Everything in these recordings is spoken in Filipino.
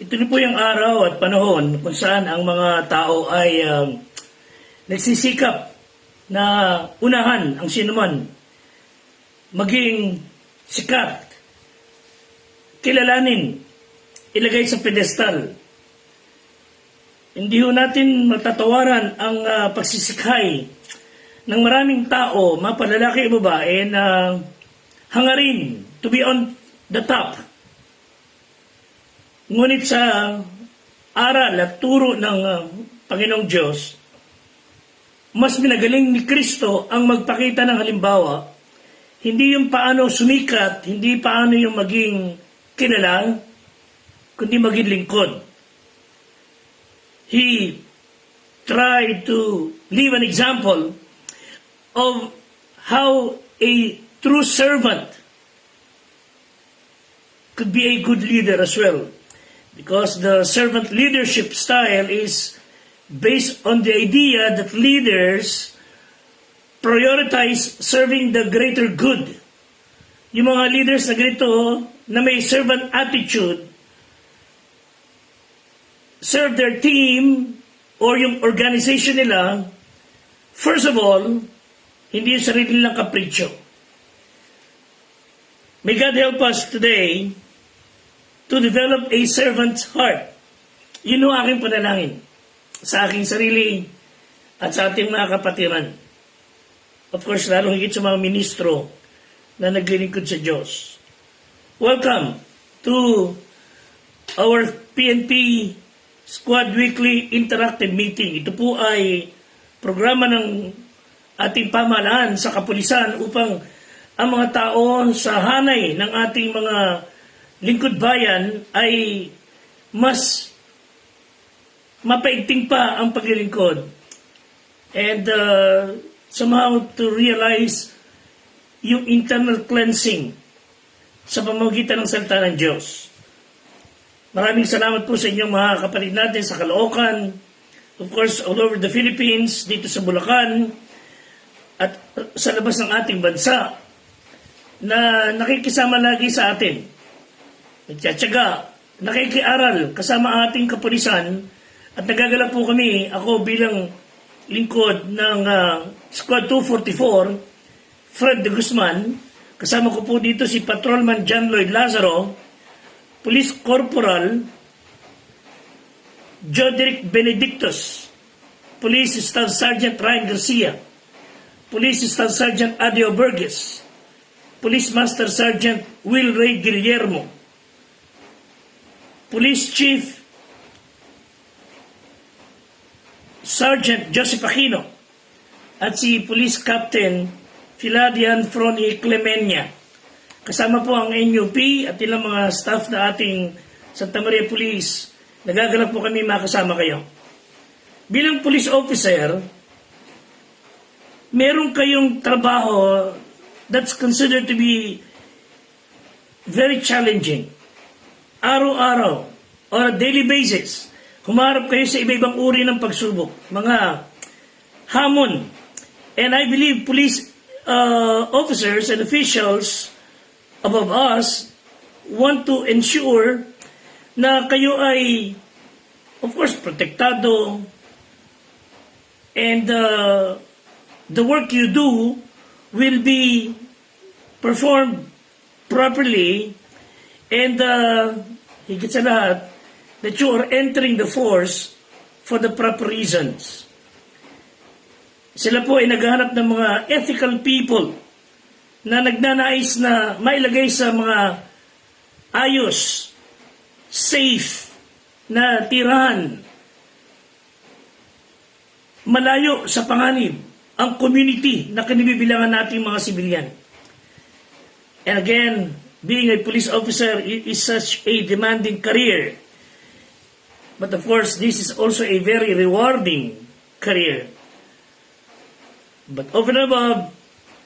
Ito na po yung araw at panahon kung saan ang mga tao ay nagsisikap na unahan ang sinuman, maging sikat, kilalanin, ilagay sa pedestal. Hindi ho natin matatawaran ang pagsisikhay ng maraming tao, mapalalaki o babae, na hangarin to be on the top. Ngunit sa aral at turo ng Panginoong Diyos, mas minagaling ni Kristo ang magpakita ng halimbawa, hindi yung paano sumikat, hindi paano yung maging kilala, kundi maging lingkod. He tried to leave an example of how a true servant could be a good leader as well. Because the servant leadership style is based on the idea that leaders prioritize serving the greater good. Yung mga leaders na ganito, na may servant attitude, serve their team or yung organization nila, first of all, hindi yung sarili nilang kapritsyo. May God help us today to develop a servant's heart. Yun ang aking panalangin sa aking sarili at sa ating mga kapatiran. Of course, lalong higit sa mga ministro na naglilingkod sa Diyos. Welcome to our PNP Squad Weekly Interactive Meeting. Ito po ay programa ng ating pamahalaan sa kapulisan upang ang mga tao sa hanay ng ating mga lingkod bayan ay mas mapaigting pa ang paglilingkod and somehow to realize yung internal cleansing sa pamamagitan ng salita ng Diyos. Maraming salamat po sa inyong mga kapatid natin sa Caloocan, of course all over the Philippines, dito sa Bulacan at sa labas ng ating bansa na nakikisama lagi sa atin. Nagtsatsaga, nakikiaral kasama ang ating kapulisan at nagagalak po kami, ako bilang lingkod ng Squad 244, Fred de Guzman, kasama ko po dito si Patrolman John Lloyd Lazaro, Police Corporal Joderick Benedictus, Police Staff Sergeant Ryan Garcia, Police Staff Sergeant Adio Burgess, Police Master Sergeant Will Ray Guillermo, Police Chief Sergeant Joseph Aquino at si Police Captain Filadian Froni Clemenya. Kasama po ang NUP at ilang mga staff na ating Santa Maria Police. Nagagalak po kami makasama kayo. Bilang police officer, meron kayong trabaho that's considered to be very challenging. Araw-araw or a daily basis, humarap kayo sa iba-ibang uri ng pagsubok, mga hamon. And I believe police officers and officials above us want to ensure na kayo ay, of course, protektado and the work you do will be performed properly and higit sa lahat, that you are entering the force for the proper reasons. Sila po ay naghahanap ng mga ethical people na nagnanais na mailagay sa mga ayos, safe na tirahan, malayo sa panganib ang community na kinibibilangan nating mga sibilyan. And again, being a police officer is such a demanding career. But of course, this is also a very rewarding career. But over and above,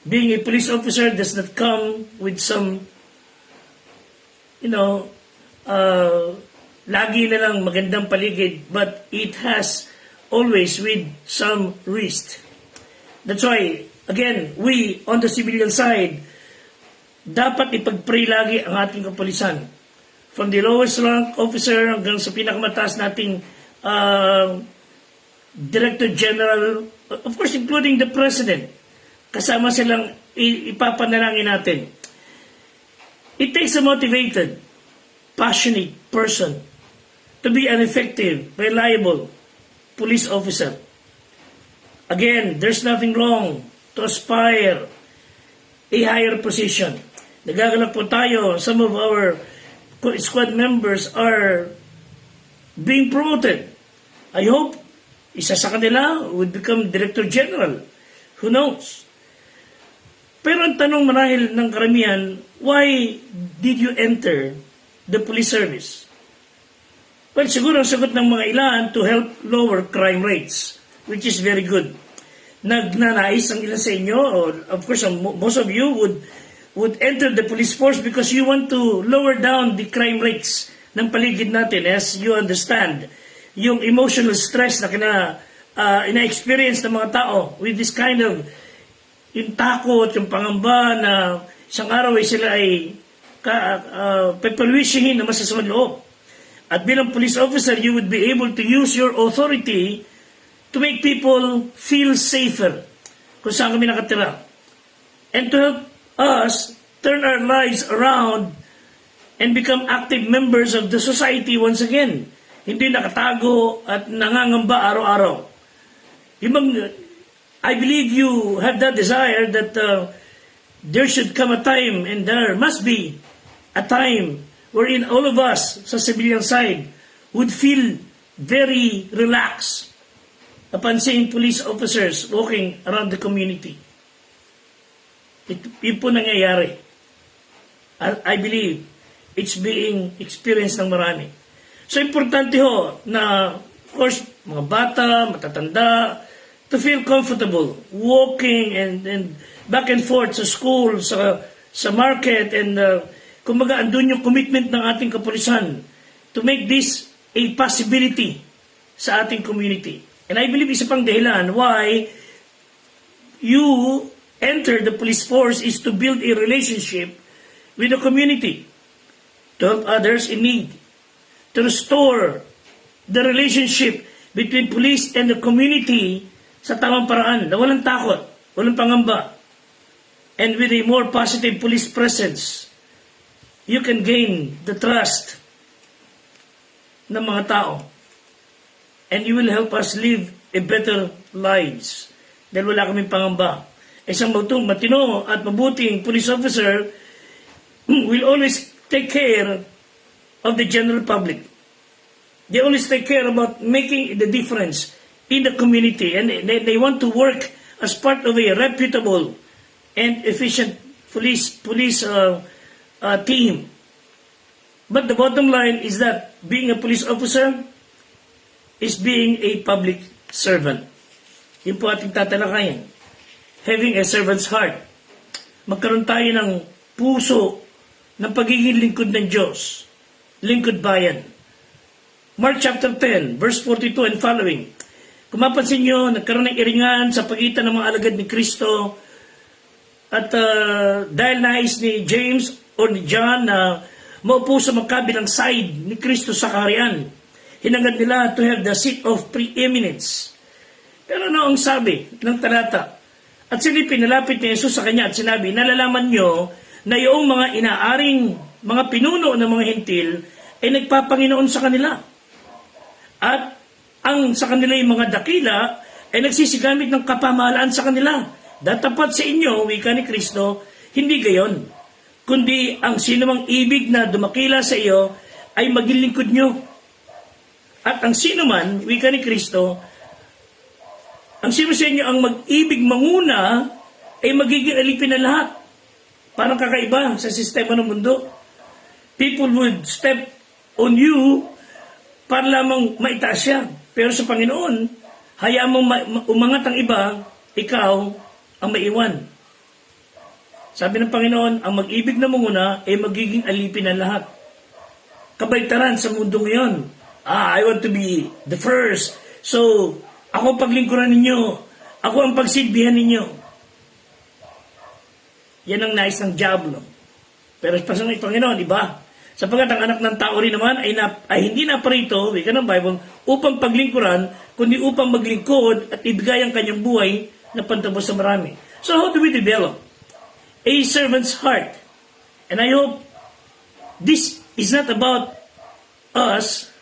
being a police officer does not come with some, lagi na lang magandang paligid, but it has always with some risk. That's why, again, we on the civilian side, dapat ipag-pray lagi ang ating kapulisan from the lowest rank officer hanggang sa pinakamataas nating Director General, of course including the President. Kasama silang ipapanalangin natin. It takes a motivated, passionate person to be an effective, reliable police officer. Again, there's nothing wrong to aspire a higher position. Nagagalak po tayo, some of our squad members are being promoted. I hope isa sa kanila would become Director General. Who knows? Pero ang tanong marahil ng karamihan, why did you enter the police service? Well, siguro ang sagot ng mga ilan to help lower crime rates, which is very good. Nagnanais ang ilan sa inyo, or of course most of you would enter the police force because you want to lower down the crime rates ng paligid natin. As you understand, yung emotional stress na ina-experience ng mga tao with this kind of yung takot, yung pangamba na isang araw ay sila ay peperwishihin na masasamang loob. At bilang police officer, you would be able to use your authority to make people feel safer kung saan kami nakatira. And to help us turn our lives around and become active members of the society once again. Hindi nakatago at nangangamba araw-araw. I believe you have that desire that there should come a time, and there must be a time wherein all of us sa civilian side would feel very relaxed upon seeing police officers walking around the community. Yun po nangyayari. I believe it's being experienced ng marami. So importante ho na, of course, mga bata, matatanda, to feel comfortable walking and back and forth sa school, sa market, and kumbaga andun yung commitment ng ating kapulisan to make this a possibility sa ating community. And I believe isa pang dahilan why you enter the police force is to build a relationship with the community, to help others in need, to restore the relationship between police and the community sa tamang paraan, na walang takot, walang pangamba. And with a more positive police presence, you can gain the trust ng mga tao. And you will help us live a better lives. Dahil wala kaming pangamba. Isang matino at mabuting police officer will always take care of the general public. They always take care about making the difference in the community, and they want to work as part of a reputable and efficient police team. But the bottom line is that being a police officer is being a public servant. Yun po ating tatalakayin. Having a servant's heart. Magkaroon tayo ng puso ng pagiging lingkod ng Diyos. Lingkod bayan. Mark chapter 10, verse 42 and following. Kung mapansin nyo, nagkaroon ng iringan sa pagitan ng mga alagad ni Kristo at dahil nais ni James o ni John na maupo sa magkabilang side ni Kristo sa kaharian, hinangad nila to have the seat of preeminence. Pero ano ang sabi ng talata? At sila pinalapit ni Jesus sa kanya at sinabi, nalalaman nyo na yung mga inaaring mga pinuno ng mga hentil ay nagpapanginoon sa kanila. At ang sa kanila yung mga dakila ay nagsisigamit ng kapamahalaan sa kanila. Datapat sa inyo, wika ni Kristo, hindi gayon. Kundi ang sinumang ibig na dumakila sa iyo ay maging lingkod nyo. At ang sinuman, wika ni Kristo, ang sino sa inyo ang mag-ibig manguna ay magiging alipin na lahat. Parang kakaiba sa sistema ng mundo. People would step on you para lamang maitaas siya. Pero sa Panginoon, hayaan mong umangat ang iba, ikaw ang maiwan. Sabi ng Panginoon, ang mag-ibig na manguna ay magiging alipin ng lahat. Kabaligtaran sa mundo ngayon. I want to be the first. So, ako ang paglingkuran ninyo. Ako ang pagsilbihan ninyo. Yan ang nais ng diablo. Pero sa ng Panginoon, iba. Sapagat ang anak ng tao rin naman ay hindi naparito, wika ng Bible, upang paglingkuran, kundi upang maglingkod at ibigay ang kanyang buhay na pantubos sa marami. So how do we develop a servant's heart? And I hope this is not about us,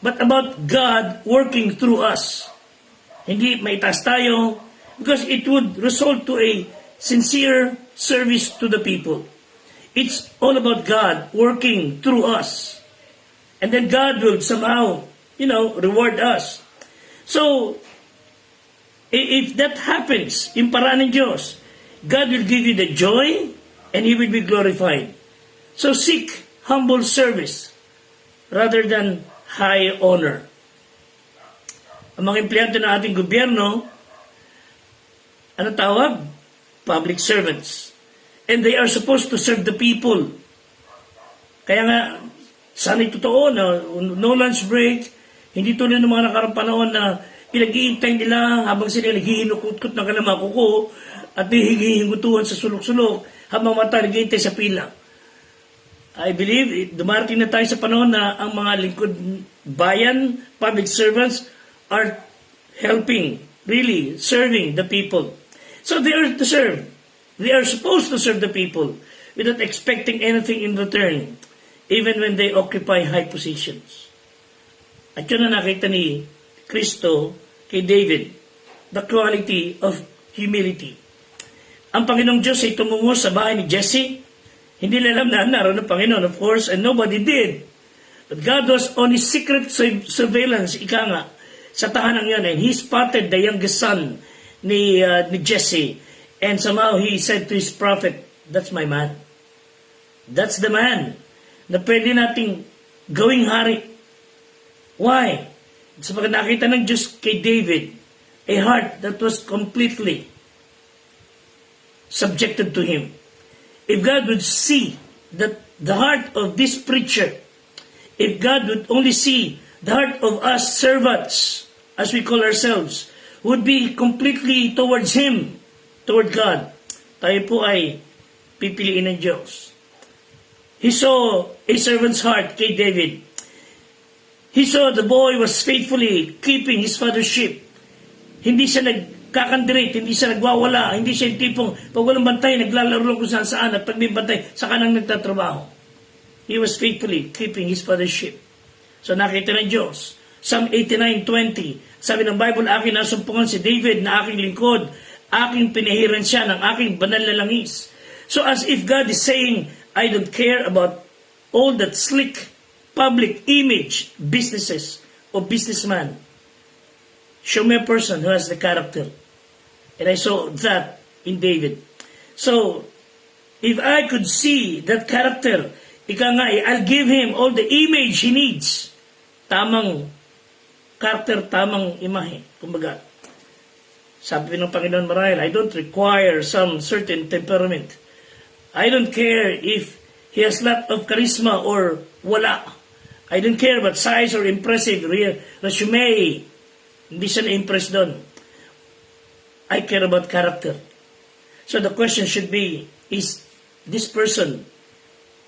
but about God working through us. Hindi maitaas tayo, because it would result to a sincere service to the people. It's all about God working through us. And then God will somehow, reward us. So, if that happens, yung paraan ng Diyos, God will give you the joy and He will be glorified. So seek humble service rather than high honor. Ang mga empleyado ng ating gobyerno, ano tawag? Public servants. And they are supposed to serve the people. Kaya nga, sana'y totoo na no lunch break, hindi tuloy ng mga nakaraang panahon na pinag-iintay nila habang sila naghihinukut-kut ng kanilang mga kuko at hihingutuhan sa sulok-sulok habang mata nag-iintay sa pila. I believe, dumarating na tayo sa panahon na ang mga lingkod bayan, public servants, are helping, really, serving the people. So they are to serve. They are supposed to serve the people without expecting anything in return, even when they occupy high positions. At yun na nakita ni Kristo kay David, the quality of humility. Ang Panginoong Diyos ay tumungo sa bahay ni Jesse. Hindi nila alam na naroon ang Panginoon, of course, and nobody did. But God was on His secret surveillance, ika nga, sa tahanang yun, and He spotted the youngest son ni Jesse. And somehow He said to His prophet, that's my man. That's the man na pwede nating gawing hari. Why? Sapagkat nakita ng Diyos kay David a heart that was completely subjected to Him. If God would see that the heart of this preacher, if God would only see the heart of us servants, as we call ourselves, would be completely towards Him, toward God, tayo po ay pipiliin ng Diyos. He saw a servant's heart kay David. He saw the boy was faithfully keeping his father's sheep. Hindi siya nagkakandirate, hindi siya nagwawala, hindi siya yung tipong pag walang bantay, naglalaro kung saan saan at pag may bantay, saka nang nagtatrabaho. He was faithfully keeping his father's sheep. So nakita ng Diyos. Psalm 89:20, sabi ng Bible, akin nasumpungan si David na aking lingkod, aking pinahiran siya ng aking banal na langis. So as if God is saying, I don't care about all that slick public image businesses or businessman. Show me a person who has the character. And I saw that in David. So, if I could see that character, ika nga, I'll give him all the image he needs. Tamang character, tamang imahe. Kumbaga, sabi ng Panginoon marahil, I don't require some certain temperament. I don't care if he has lot of charisma or wala. I don't care about size or impressive resume. Hindi siya na-impress doon. I care about character. So the question should be, is this person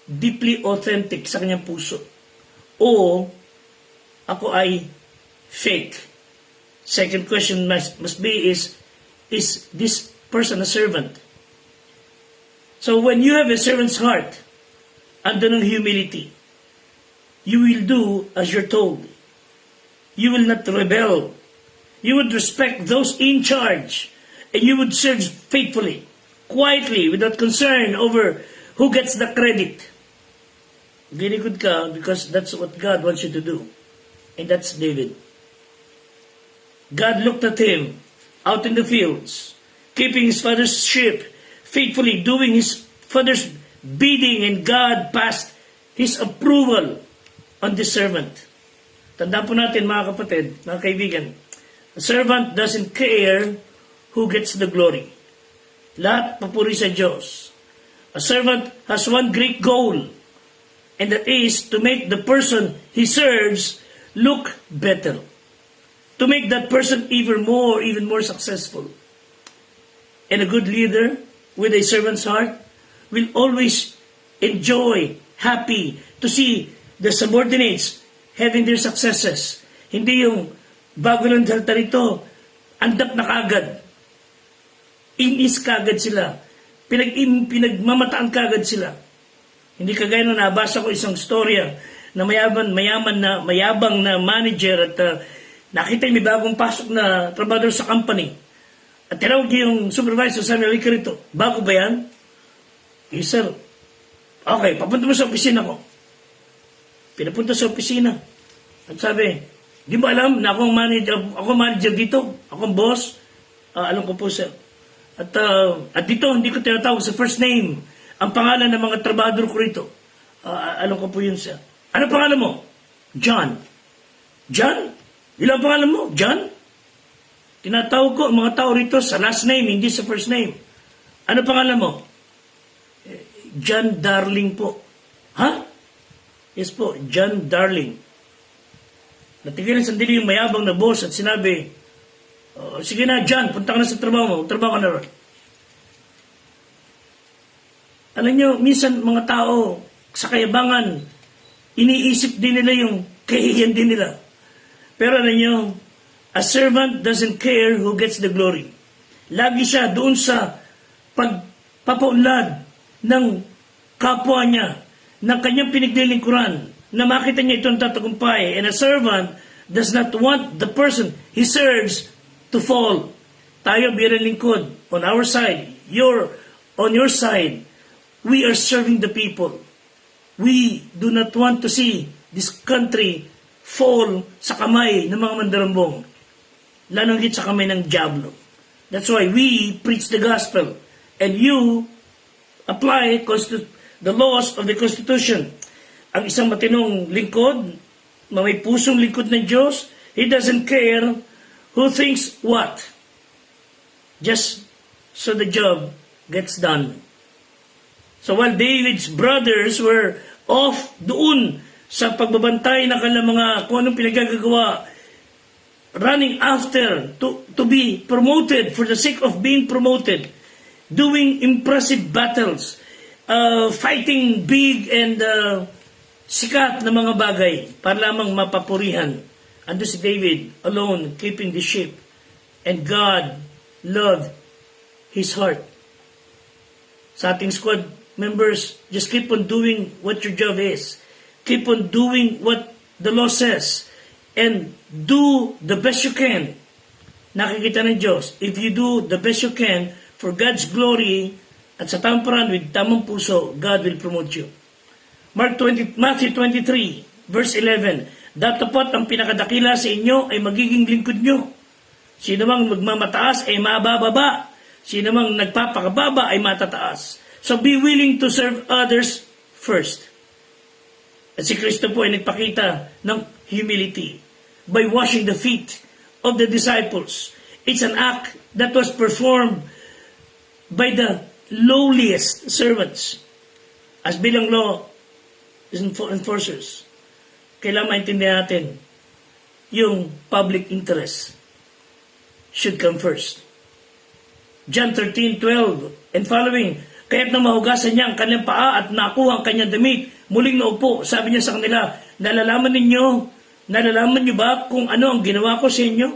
deeply authentic sa kanyang puso? O ako ay fake? Second question must be is this person a servant? So when you have a servant's heart, andun ng humility, you will do as you're told. You will not rebel. You would respect those in charge, and you would serve faithfully, quietly, without concern over who gets the credit. Ginigod ka because that's what God wants you to do. And that's David. God looked at him out in the fields, keeping his father's sheep, faithfully doing his father's bidding, and God passed his approval on this servant. Tandaan po natin mga kapatid, mga kaibigan, a servant doesn't care who gets the glory. Lahat papuri sa Diyos. A servant has one great goal, and that is to make the person he serves look better. To make that person even more successful. And a good leader with a servant's heart will always enjoy happy to see the subordinates having their successes. Hindi yung bago lang salta rito, andap na kagad. Inis kagad sila. Pinagmamataan kagad sila. Hindi kagaya nung nabasa ko isang storya na mayabang na manager at nakita may bagong pasok na trabador sa company. At tinawag yung supervisor, sabi, "Wika rito, bago ba yan?" "Yes, sir." "Okay, papunta mo sa opisina ko." Pinapunta sa opisina. At sabi, "Di mo alam na akong manager dito? Akong boss?" "Alam ko po, sir." At dito, hindi ko tinatawag sa first name ang pangalan ng mga trabador ko rito. "Alam ko po yun, sir." "Ano pangalan mo?" "John." "John? Ilang pangalan mo?" "John." Tinatawag ko ang mga tao rito sa last name, hindi sa first name. "Ano pangalan mo?" "John Darling po." "Ha?" "Yes po, John Darling." Natigilan sandali yung mayabang na boss at sinabi, "Sige na, John, punta ka na sa trabaho mo. Trabaho ka na ron." Alam nyo, minsan mga tao sa kayabangan, iniisip din nila yung kahihiyan din nila. Pero alam nyo, a servant doesn't care who gets the glory. Lagi siya doon sa pagpapaunlad ng kapwa niya, ng kanyang pinaglilingkuran, na makita niya itong tatagumpay. And a servant does not want the person he serves to fall. Tayo bilang lingkod, on our side, on your side, we are serving the people. We do not want to see this country fall sa kamay ng mga mandarambong. Lalong higit sa kamay ng diablo. That's why we preach the gospel. And you apply the laws of the Constitution. Ang isang matinong lingkod, may pusong lingkod ng Diyos, he doesn't care who thinks what. Just so the job gets done. So while David's brothers were off doon sa pagbabantay ng kanilang mga kung anong pinagagagawa, running after to be promoted for the sake of being promoted, doing impressive battles, fighting big and sikat na mga bagay para lamang mapapurihan. Ando si David alone keeping the sheep, and God loved his heart. Sa ating squad members, just keep on doing what your job is. Keep on doing what the law says. And do the best you can. Nakikita ng Diyos, if you do the best you can for God's glory at sa tamang paraan with tamang puso, God will promote you. Matthew 23, verse 11, "Datapat ang pinakadakila sa inyo ay magiging lingkod nyo. Sino mang magmamataas ay mabababa. Sino mang nagpapakababa ay matataas." So be willing to serve others first. At si Kristo po ay nagpakita ng humility by washing the feet of the disciples. It's an act that was performed by the lowliest servants. As bilang law enforcers, kailangan maintindihan natin yung public interest should come first. John 13:12 and following, "Kaya't nang mahugasan niya ang kanyang paa at nakuha ang kanyang damit, muling naupo, sabi niya sa kanila, nalalaman niyo ba kung ano ang ginawa ko sa inyo?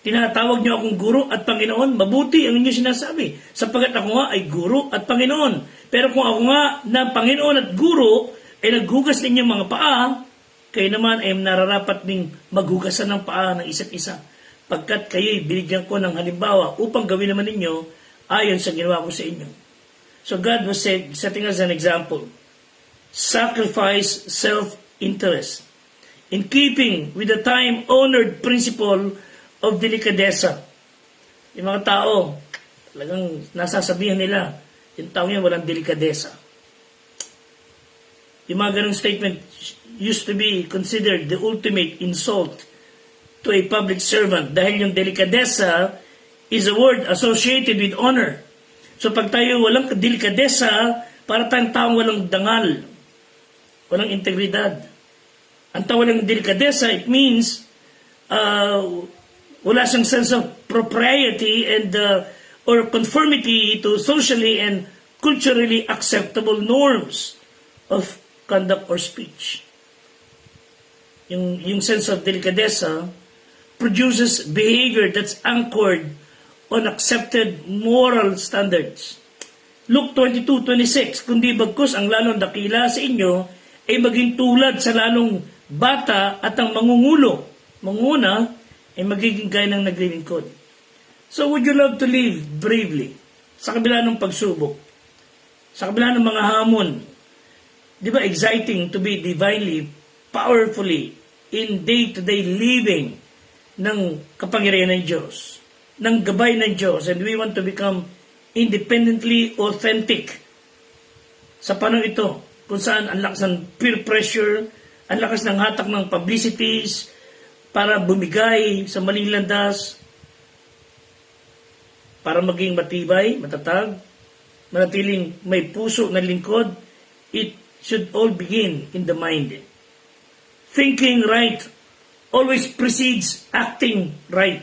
Tinatawag niyo akong guro at Panginoon. Mabuti ang inyong sinasabi, sapagat ako nga ay guro at Panginoon. Pero kung ako nga na Panginoon at guro ay naghugas ninyong mga paa, kayo naman ay nararapat ding maghugasan ng paa ng isa't isa. Pagkat kayo'y binigyan ko ng halimbawa upang gawin naman ninyo ayon sa ginawa ko sa inyo." So God was setting us an example. Sacrifice self-interest in keeping with the time-honored principle of delikadesa. Yung mga tao, talagang nasasabihan nila, yung tao yan walang delikadesa. Yung mga ganong statement used to be considered the ultimate insult to a public servant dahil yung delikadesa is a word associated with honor. So pag tayo walang delikadesa, para tayong taong walang dangal, walang integridad. Ang taong walang delikadesa, it means wala siyang sense of propriety and or conformity to socially and culturally acceptable norms of conduct, or speech. Yung sense of delicadeza produces behavior that's anchored on accepted moral standards. Luke 22:26, kundi bagkus ang lalong dakila sa inyo ay maging tulad sa lalong bata at ang mangunguna ay magiging gaya ng naglilingkod. So would you love to live bravely sa kabila ng pagsubok, sa kabila ng mga hamon? Di ba exciting to be divinely, powerfully, in day-to-day living ng kapangyarihan ng Diyos, ng gabay ng Diyos, and we want to become independently authentic sa panahon ito, kung saan ang lakas ng peer pressure, ang lakas ng hatak ng publicities para bumigay sa maling landas, para maging matibay, matatag, manatiling may puso na lingkod. It should all begin in the mind. Thinking right always precedes acting right.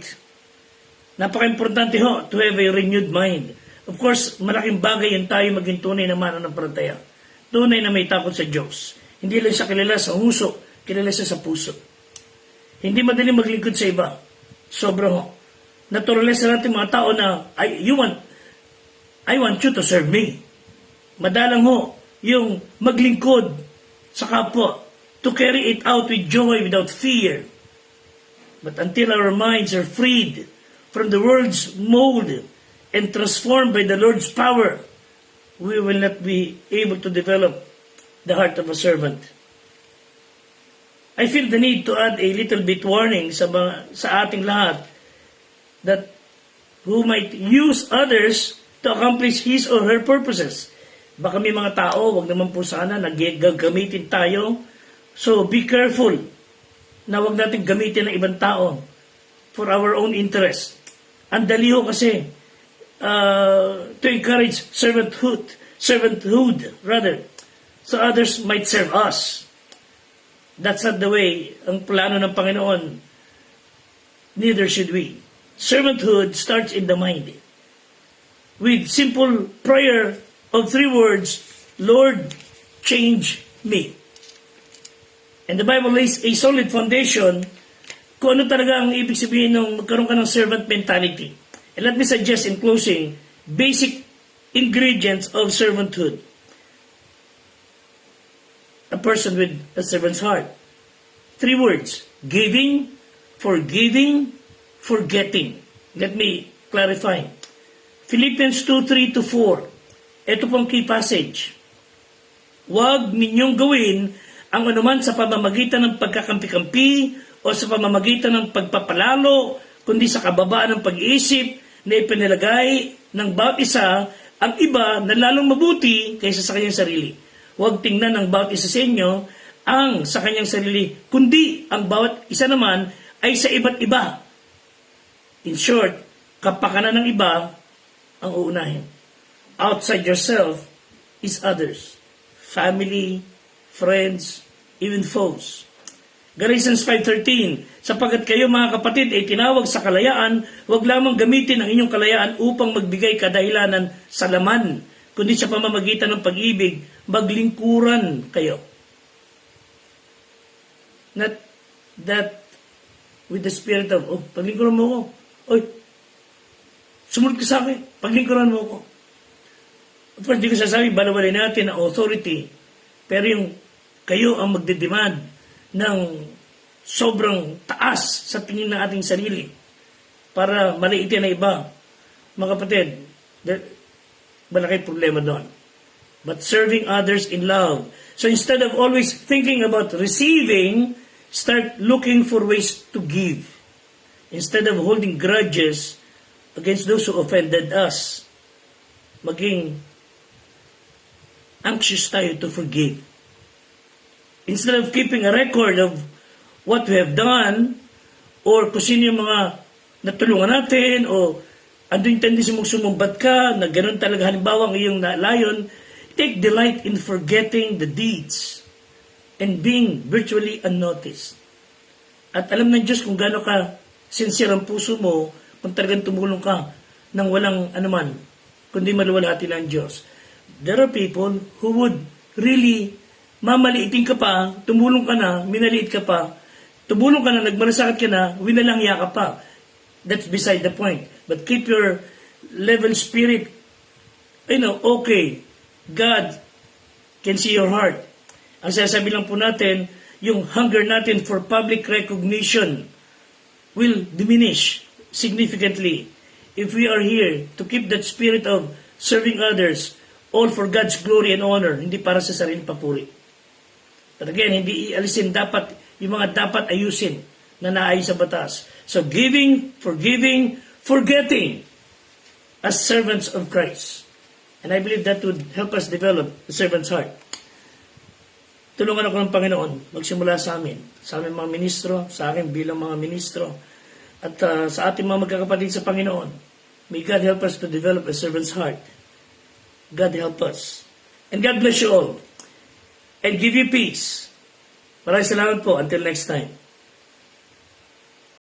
Napaka-importante ho to have a renewed mind. Of course, malaking bagay yung tayo maging tunay na mananampalataya. Tunay na may takot sa Diyos. Hindi lang siya kilala sa huso, kilala siya sa puso. Hindi madali maglingkod sa iba. Sobra ho. Naturalize na natin mga tao na, I want you to serve me. Madalang ho, yung maglingkod sa kapwa, to carry it out with joy, without fear. But until our minds are freed from the world's mold and transformed by the Lord's power, we will not be able to develop the heart of a servant. I feel the need to add a little bit warning sa ating lahat that who might use others to accomplish his or her purposes. Baka may mga tao, wag naman po sana, gagamitin tayo. So be careful na wag natin gamitin ng ibang tao for our own interest. Ang dali ho kasi to encourage servanthood rather, so others might serve us. That's not the way ang plano ng Panginoon. Neither should we. Servanthood starts in the mind. With simple prayer of 3 words, Lord, change me. And the Bible lays a solid foundation kung ano talaga ang ibig sabihin ng magkaroon ka ng servant mentality. And let me suggest in closing, basic ingredients of servanthood. A person with a servant's heart. 3 words, giving, forgiving, forgetting. Let me clarify. Philippians 2:3-4. Ito pong key passage. Huwag ninyong gawin ang anuman sa pamamagitan ng pagkakampi-kampi o sa pamamagitan ng pagpapalalo, kundi sa kababaan ng pag-iisip na ipinalagay ng bawat isa ang iba na lalong mabuti kaysa sa kanyang sarili. Huwag tingnan ng bawat isa sa inyo ang sa kanyang sarili, kundi ang bawat isa naman ay sa iba't iba. In short, kapakanan ng iba ang uunahin. Outside yourself is others. Family, friends, even foes. Galatians 5:13, sapagkat kayo mga kapatid ay tinawag sa kalayaan, huwag lamang gamitin ang inyong kalayaan upang magbigay kadahilanan sa laman, kundi sa pamamagitan ng pag-ibig, maglingkuran kayo. Not that with the spirit of, paglingkuran mo ko. Oy, sumunod ka sa akin, paglingkuran mo ko. Of course, di ko sasabi, balawalin natin ang authority, pero yung kayo ang magdedemand ng sobrang taas sa tingin ng ating sarili para maliitin na iba. Mga kapatid, malaki problema doon. But serving others in love. So instead of always thinking about receiving, start looking for ways to give. Instead of holding grudges against those who offended us, maging anxious tayo to forgive. Instead of keeping a record of what we have done, or kung sino yung mga natulungan natin, o andun yung tendency mong sumumbat ka, na ganoon talaga halimbawa ang iyong layon, take delight in forgetting the deeds and being virtually unnoticed. At alam ng Diyos kung gaano ka sincere ang puso mo kung talagang tumulong ka nang walang anuman, kundi maluwalhati ng Diyos. There are people who would really mamaliitin ka pa, tumulong ka na, minaliit ka pa, tumulong ka na, nagmalasakit ka na, winalangya ka pa. That's beside the point. But keep your level spirit, okay. God can see your heart. Ang sasabi lang po natin, yung hunger natin for public recognition will diminish significantly if we are here to keep that spirit of serving others, all for God's glory and honor, hindi para sa sariling papuri. But again, hindi ialisin dapat yung mga dapat ayusin na naayos sa batas. So giving, forgiving, forgetting as servants of Christ. And I believe that would help us develop the servant's heart. Tulungan ako ng Panginoon, magsimula sa amin, sa aming mga ministro, sa akin bilang mga ministro, at sa ating mga magkakapatid sa Panginoon. May God help us to develop a servant's heart. God help us. And God bless you all. And give you peace. Maraming salamat po. Until next time.